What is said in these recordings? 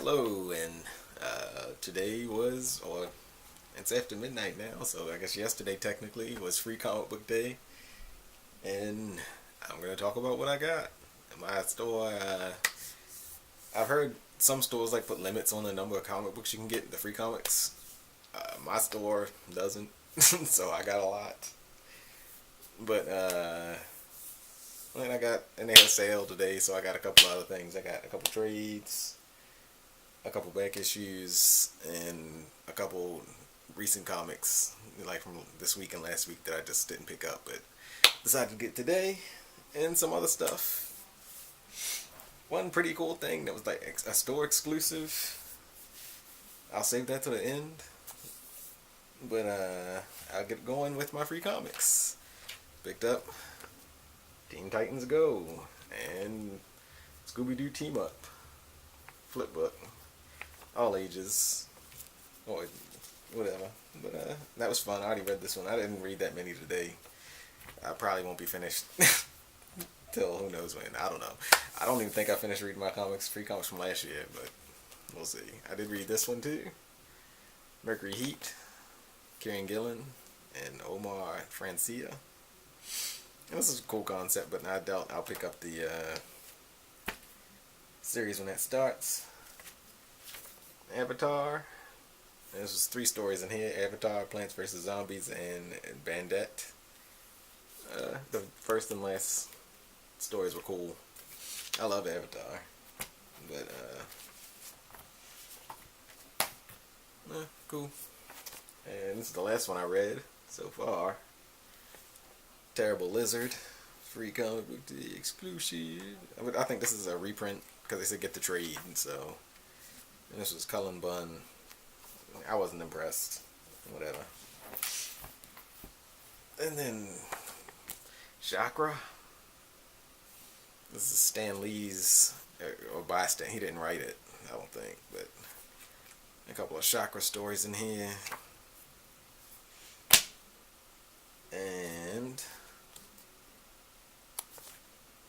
Hello, and today was, or it's after midnight now, so I guess yesterday technically was Free Comic Book Day, and I'm gonna talk about what I got. In my store, I've heard some stores like put limits on the number of comic books you can get, the free comics. My store doesn't, so I got a lot. But and they had a sale today, so I got a couple other things. I got a couple trades, a couple back issues, and a couple recent comics, like from this week and last week that I just didn't pick up, but decided to get today, and some other stuff. One pretty cool thing that was like a store exclusive. I'll save that to the end, but I'll get going with my free comics. Picked up Teen Titans Go and Scooby-Doo Team Up flip book, all ages, or whatever. But that was fun. I already read this one. I didn't read that many today. I probably won't be finished till who knows when. I don't know. I don't even think I finished reading my free comics from last year, but we'll see. I did read this one too. Mercury Heat, Kieran Gillen, and Omar Francia. And this is a cool concept, but I doubt I'll pick up the series when that starts. Avatar. There's just 3 stories in here: Avatar, Plants vs. Zombies, and Bandette. The first and last stories were cool. I love Avatar, but cool. And this is the last one I read so far. Terrible Lizard, free comic book day exclusive. I think this is a reprint because they said get the trade, and so. And this was Cullen Bunn. I wasn't impressed. Whatever. And then Chakra. This is Stan Lee's, or by Stan. He didn't write it, I don't think, but a couple of Chakra stories in here. And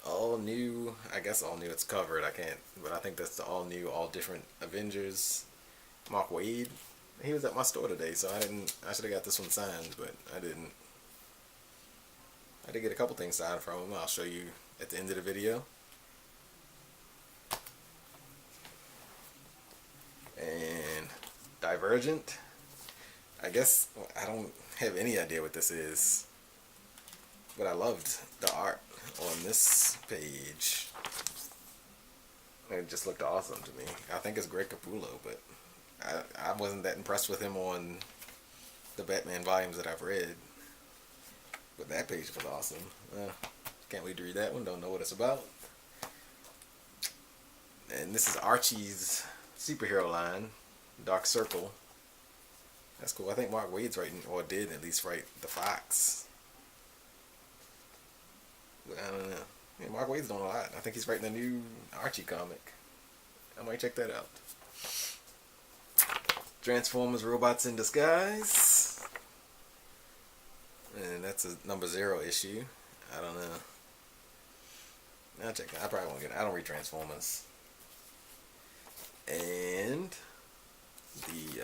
all new, I guess all new, it's covered, I can't, but I think that's the all new, all different Avengers. Mark Waid, he was at my store today, so I should have got this one signed, but I didn't. I did get a couple things signed from him. I'll show you at the end of the video. And Divergent, I guess, I don't have any idea what this is, but I loved the art on this page. It just looked awesome to me. I think it's Greg Capullo, but I wasn't that impressed with him on the Batman volumes that I've read. But that page was awesome. Can't wait to read that one. Don't know what it's about. And this is Archie's superhero line, Dark Circle. That's cool. I think Mark Waid's writing, or did at least write The Fox. But I don't know. Yeah, Mark Waid's doing a lot. I think he's writing a new Archie comic. I might check that out. Transformers Robots in Disguise. And that's a number 0 issue. I don't know. I'll check that. I probably won't get it. I don't read Transformers. And the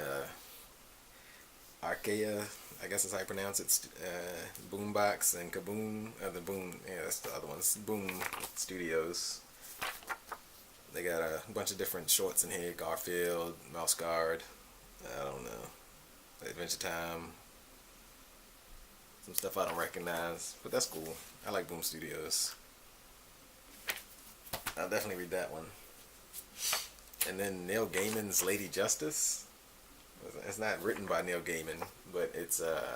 Archaea, I guess is how you pronounce it, Boombox and Kaboom, the Boom, yeah, that's the other ones, Boom Studios. They got a bunch of different shorts in here: Garfield, Mouse Guard, I don't know, Adventure Time, some stuff I don't recognize, but that's cool. I like Boom Studios. I'll definitely read that one. And then Neil Gaiman's Lady Justice. It's not written by Neil Gaiman, but it's the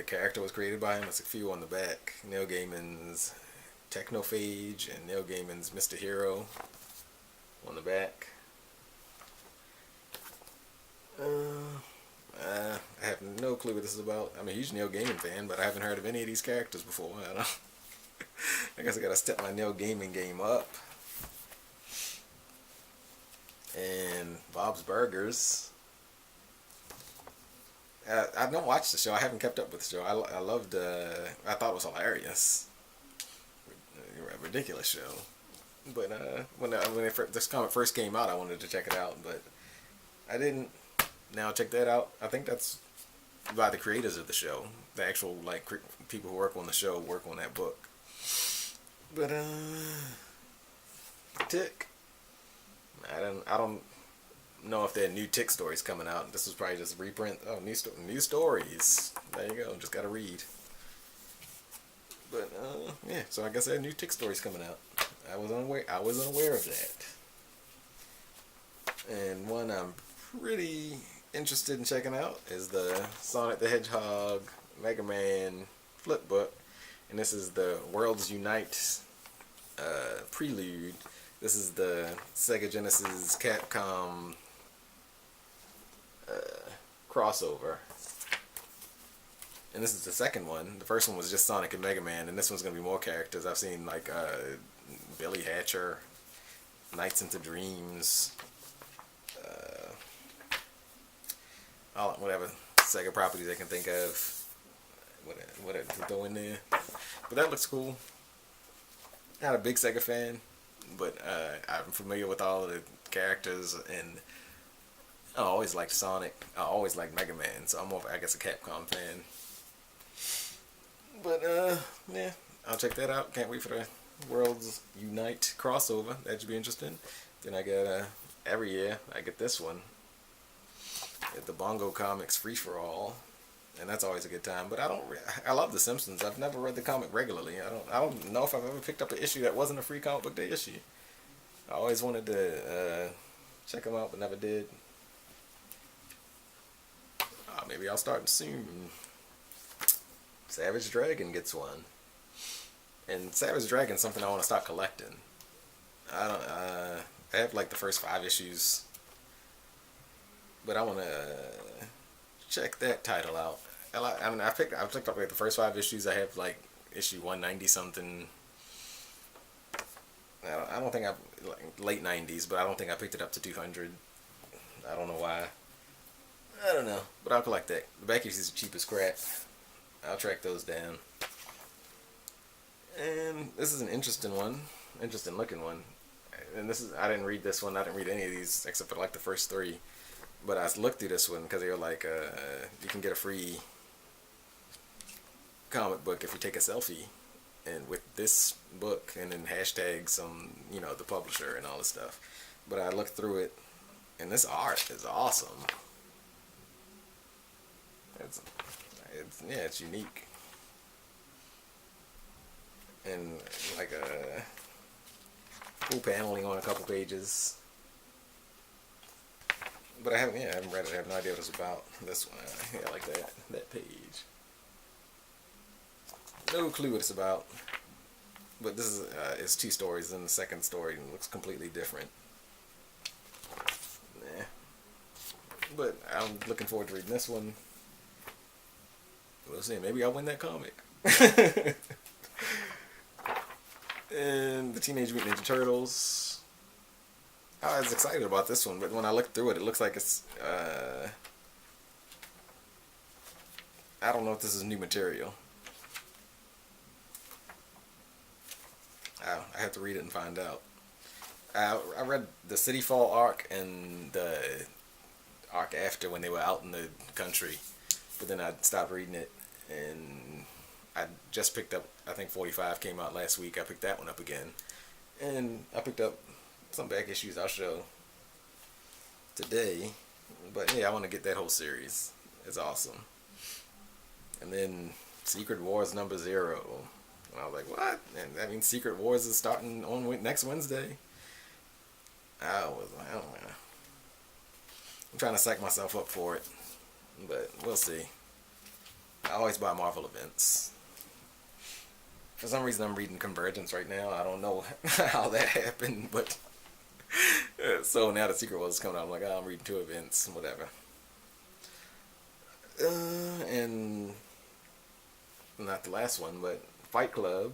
character was created by him. It's a few on the back. Neil Gaiman's Technophage and Neil Gaiman's Mr. Hero on the back. I have no clue what this is about. I'm a huge Neil Gaiman fan, but I haven't heard of any of these characters before. I don't know. I guess I gotta step my Neil Gaiman game up. And Bob's Burgers. I don't watch the show. I haven't kept up with the show. I loved. I thought it was hilarious. A ridiculous show. But this comic first came out, I wanted to check it out, but I didn't. Now check that out. I think that's by the creators of the show. The actual like people who work on the show work on that book. But Tick. I don't know if there are new Tick stories coming out. This was probably just a reprint. Oh, new stories. There you go. Just gotta read. But yeah. So I guess there are new Tick stories coming out. I was unaware of that. And one I'm pretty interested in checking out is the Sonic the Hedgehog Mega Man flip book, and this is the Worlds Unite prelude. This is the Sega Genesis Capcom crossover, and this is the second one. The first one was just Sonic and Mega Man, and this one's gonna be more characters. I've seen like Billy Hatcher, Nights into Dreams, whatever Sega properties I can think of, what to throw in there. But that looks cool. Not a big Sega fan, but I'm familiar with all of the characters, and I always liked Sonic. I always liked Mega Man, so I'm more, I guess, a Capcom fan. But yeah, I'll check that out. Can't wait for the Worlds Unite crossover. That should be interesting. Then I get every year I get this one. The Bongo Comics Free for All, and that's always a good time. But I love The Simpsons. I've never read the comic regularly. I don't know if I've ever picked up an issue that wasn't a free comic book day issue. I always wanted to check them out, but never did. Maybe I'll start soon. Savage Dragon gets one, and Savage Dragon's something I want to start collecting. I have like the first 5 issues. But I want to check that title out. I picked up like the first 5 issues. I have like issue 190 something. I don't think like late 90s, but I don't think I picked it up to 200. I don't know why. I don't know, but I'll collect that. The back issues are cheap as crap. I'll track those down. And this is an interesting looking one. And I didn't read this one. I didn't read any of these except for like the first 3. But I looked through this one because they were like, you can get a free comic book if you take a selfie, and with this book, and then hashtag some, the publisher and all this stuff. But I looked through it, and this art is awesome. It's unique, and like a cool paneling on a couple pages. But I haven't read it. I have no idea what it's about. This one, I like that page. No clue what it's about. But this is it's 2 stories, and the second story looks completely different. Nah. But I'm looking forward to reading this one. We'll see. Maybe I'll win that comic. And the Teenage Mutant Ninja Turtles. I was excited about this one, but when I looked through it, it looks like it's, I don't know if this is new material. I have to read it and find out. I read the City Fall arc and the arc after when they were out in the country, but then I stopped reading it, and I just picked up, I think 45 came out last week. I picked that one up again, and I picked up some back issues I'll show today. But yeah, I want to get that whole series. It's awesome. And then Secret Wars number 0. And I was like, what? And that means Secret Wars is starting on next Wednesday. I was like, oh man. I'm trying to psych myself up for it. But we'll see. I always buy Marvel events. For some reason I'm reading Convergence right now. I don't know how that happened, but so now the Secret Wars is coming out. I'm like, oh, I'm reading 2 events, whatever. And not the last one, but Fight Club.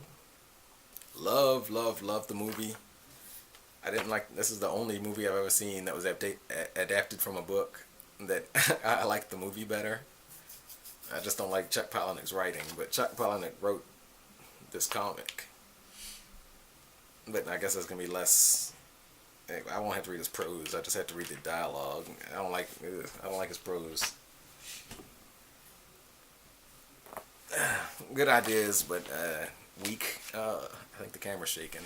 Love the movie. I didn't like. This is the only movie I've ever seen that was adapted from a book that I liked the movie better. I just don't like Chuck Palahniuk's writing, but Chuck Palahniuk wrote this comic. but I guess it's gonna be less. I won't have to read his prose. I just have to read the dialogue. I don't like his prose. Good ideas, but weak. I think the camera's shaking.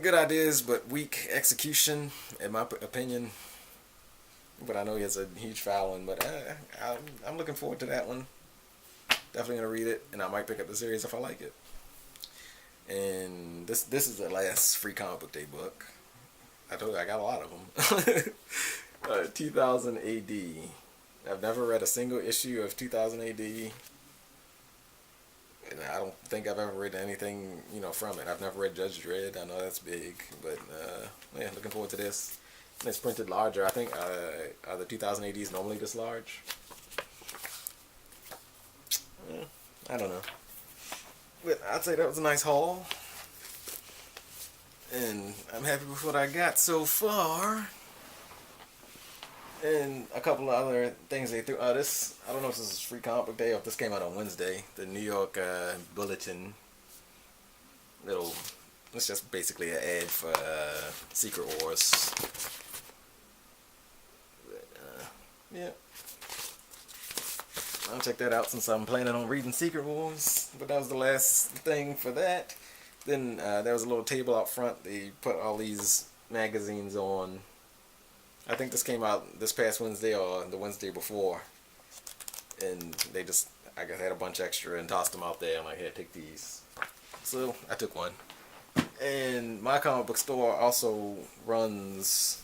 Good ideas, but weak execution, in my opinion. But I know he has a huge following. But I'm looking forward to that one. Definitely gonna read it, and I might pick up the series if I like it. And this is the last free comic book day book. I told you I got a lot of them. 2000 AD. I've never read a single issue of 2000 AD. And I don't think I've ever read anything, from it. I've never read Judge Dredd. I know that's big, but yeah, looking forward to this. And it's printed larger. I think the 2000 AD is normally this large. I don't know. But I'd say that was a nice haul. And I'm happy with what I got so far. And a couple of other things they threw. I don't know if this is free comic book day or if this came out on Wednesday. The New York Bulletin. It's just basically an ad for Secret Wars. But, yeah. I'll check that out since I'm planning on reading Secret Wars. But that was the last thing for that. Then there was a little table out front. They put all these magazines on. I think this came out this past Wednesday or the Wednesday before. And they just, I guess, had a bunch extra and tossed them out there. I'm like, here, take these. So I took one. And my comic book store also runs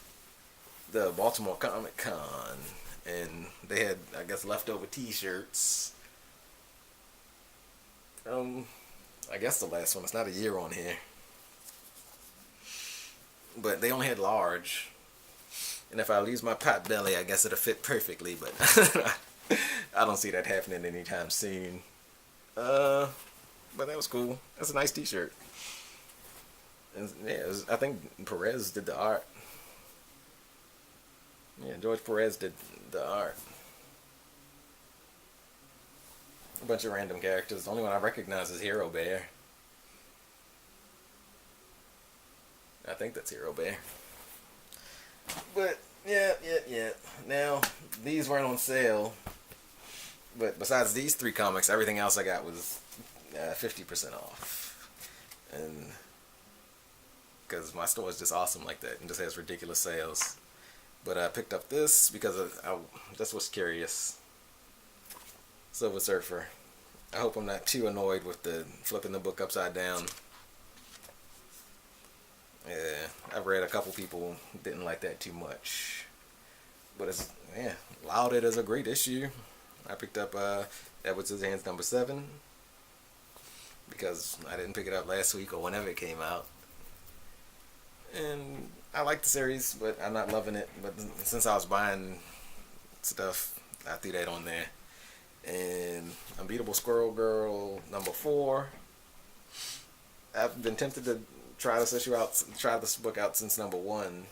the Baltimore Comic Con. And they had, I guess, leftover t-shirts. I guess the last one. It's not a year on here. But they only had large. And if I lose my pot belly, I guess it'll fit perfectly. But I don't see that happening anytime soon. But that was cool. That's a nice t-shirt. And yeah, I think Perez did the art. Yeah, George Perez did the art. A bunch of random characters. The only one I recognize is Hero Bear. I think that's Hero Bear. But, yeah. Now, these weren't on sale. But besides these 3 comics, everything else I got was 50% off. And because my store is just awesome like that and just has ridiculous sales. But I picked up this because I just was curious. Silver Surfer. I hope I'm not too annoyed with the flipping the book upside down. Yeah, I've read a couple people didn't like that too much. But it's, lauded as a great issue. I picked up Edward Scissorhands number 7 because I didn't pick it up last week or whenever it came out. And I like the series, but I'm not loving it. But since I was buying stuff, I threw that on there. And Unbeatable Squirrel Girl number 4. I've been tempted to try this book out since number 1,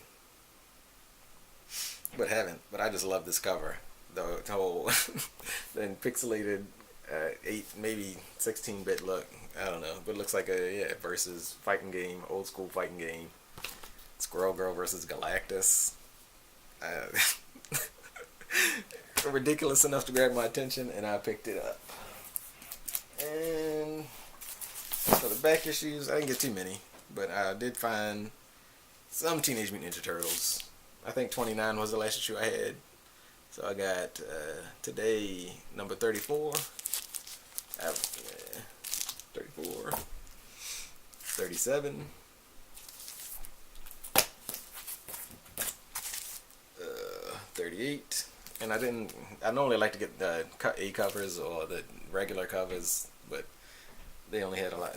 but haven't. But I just love this cover. The whole then pixelated 8, maybe 16-bit look. I don't know, but it looks like a versus fighting game, old school fighting game. Squirrel Girl versus Galactus. Ridiculous enough to grab my attention, and I picked it up. And so the back issues, I didn't get too many, but I did find some Teenage Mutant Ninja Turtles. I think 29 was the last issue I had. So I got today number 34. 34. 37. 38. And I normally like to get the A covers or the regular covers, but they only had a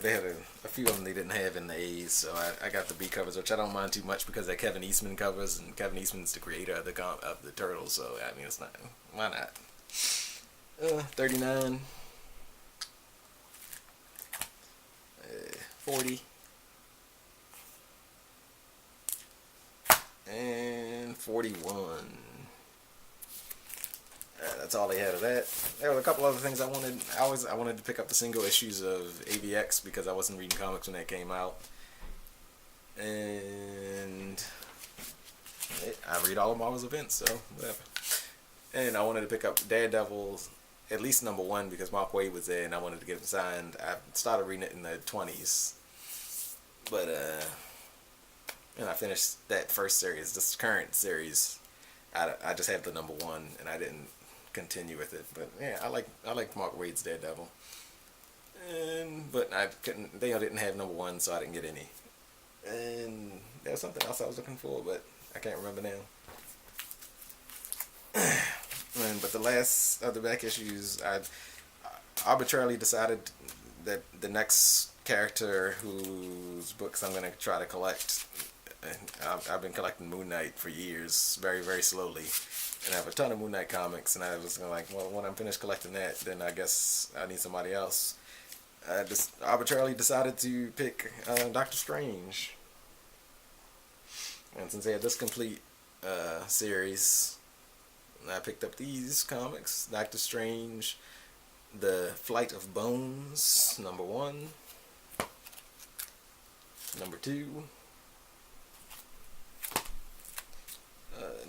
few of them they didn't have in the A's, so I got the B covers, which I don't mind too much because they're Kevin Eastman covers, and Kevin Eastman's the creator of the Turtles, so I mean, it's not, why not? 39. 40. And 41. that's all they had of that. There were a couple other things I wanted. I wanted to pick up the single issues of AVX because I wasn't reading comics when that came out. And I read all of Marvel's events, so whatever. And I wanted to pick up Daredevil, at least #1, because Mark Waid was there and I wanted to get it signed. I started reading it in the 20s. But, and I finished that first series. This current series, I just have the #1 and I didn't continue with it. But yeah, I like Mark Waid's Daredevil. But I couldn't, they didn't have #1, so I didn't get any. And there was something else I was looking for, but I can't remember now. But the last of the back issues, I arbitrarily decided that the next character whose books I'm going to try to collect, I've been collecting Moon Knight for years, very, very slowly. And I have a ton of Moon Knight comics, and I was like, well, when I'm finished collecting that, then I guess I need somebody else. I just arbitrarily decided to pick Doctor Strange. And since they had this complete series, I picked up these comics. Doctor Strange, The Flight of Bones, #1. #2.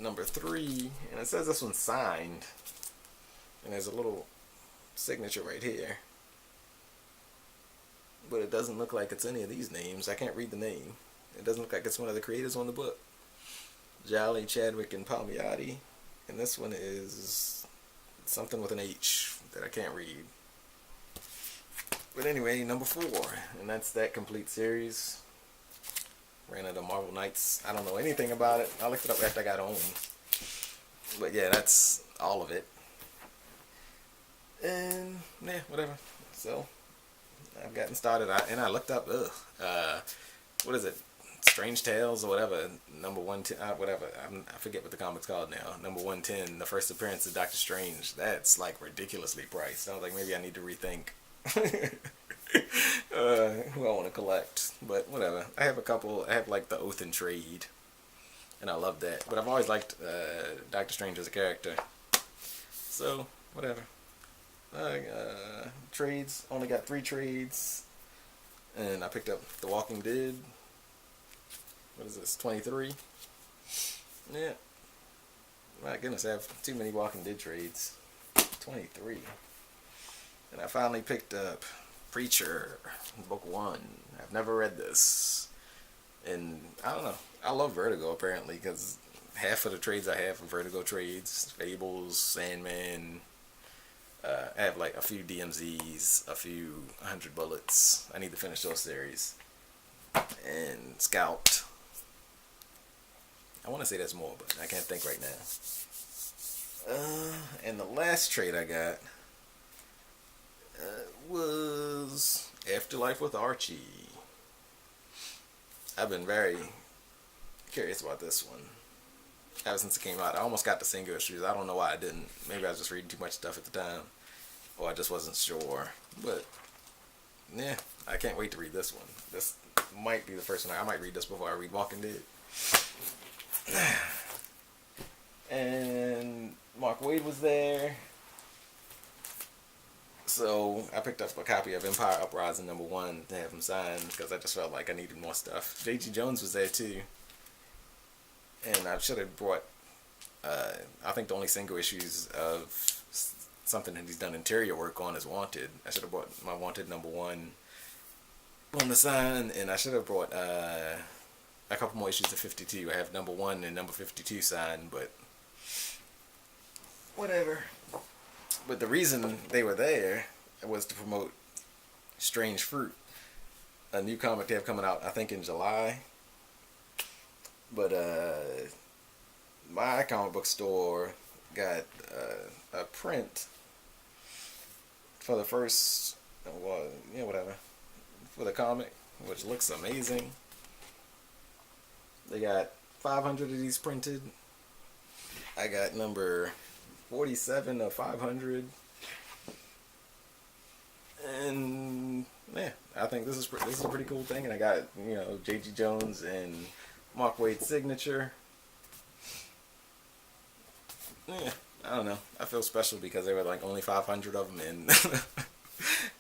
#3. And it says this one's signed. And there's a little signature right here. But it doesn't look like it's any of these names. I can't read the name. It doesn't look like it's one of the creators on the book. Jolly, Chadwick, and Palmiotti. And this one is something with an H that I can't read. But anyway, #4. And that's that complete series. Ran out of Marvel Knights. I don't know anything about it. I looked it up after I got home. But yeah, that's all of it. And yeah, whatever. So I've gotten started. And I looked up, what is it? Strange Tales or whatever, #110, whatever. I forget what the comic's called now. #110, the first appearance of Doctor Strange. That's like ridiculously priced. I was like, maybe I need to rethink who I want to collect. But whatever. I have a couple. I have like the Oath and Trade, and I love that. But I've always liked Doctor Strange as a character. So whatever. Trades, only got 3 trades, and I picked up The Walking Dead. What is this, 23? Yeah. My goodness, I have too many Walking Dead trades. 23. And I finally picked up Preacher, book 1. I've never read this. And I don't know, I love Vertigo apparently, because half of the trades I have are Vertigo trades. Fables, Sandman. I have like a few DMZs, a few 100 Bullets. I need to finish those series. And Scout. I want to say there's more, but I can't think right now. And the last trade I got was Afterlife with Archie. I've been very curious about this one ever since it came out. I almost got the single issues. I don't know why I didn't. Maybe I was just reading too much stuff at the time, or I just wasn't sure. But yeah, I can't wait to read this one. This might be the first one. I might read this before I read Walking Dead. And Mark Waid was there, so I picked up a copy of Empire Uprising #1 to have him signed because I just felt like I needed more stuff. J.G. Jones was there too, and I should have brought I think the only single issues of something that he's done interior work on is Wanted. I should have brought my Wanted #1 on the sign, and I should have brought a couple more issues of 52. I have #1 and #52 signed, but whatever. But the reason they were there was to promote Strange Fruit, a new comic they have coming out, I think in July. But my comic book store got a print for the first, well, yeah, whatever, for the comic, which looks amazing. They got 500 of these printed. I got number 47 of 500. And yeah, I think this is a pretty cool thing. And I got, you know, J.G. Jones and Mark Waid's signature. Yeah, I don't know. I feel special because there were like only 500 of them and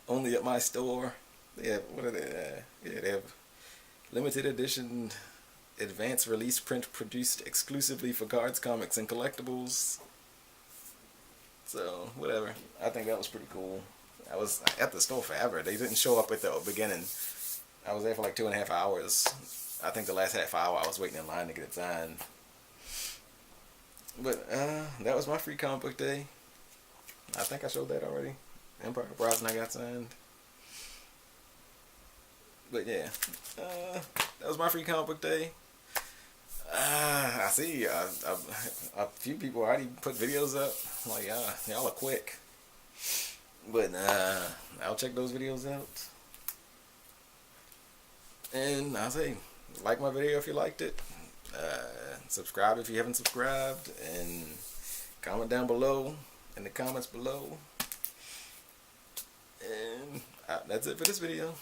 only at my store. They have, what are they? Yeah, they have limited edition, advanced release print produced exclusively for cards, comics, and collectibles. So, whatever. I think that was pretty cool. I was at the store forever. They didn't show up at the beginning. I was there for like 2.5 hours. I think the last half hour I was waiting in line to get it signed. But that was my free comic book day. I think I showed that already. Empire Uprising I got signed. But yeah, that was my free comic book day. I see a few people already put videos up. Like, y'all are quick. But I'll check those videos out. And I'll say, like my video if you liked it. Subscribe if you haven't subscribed. And comment down below in the comments below. And that's it for this video.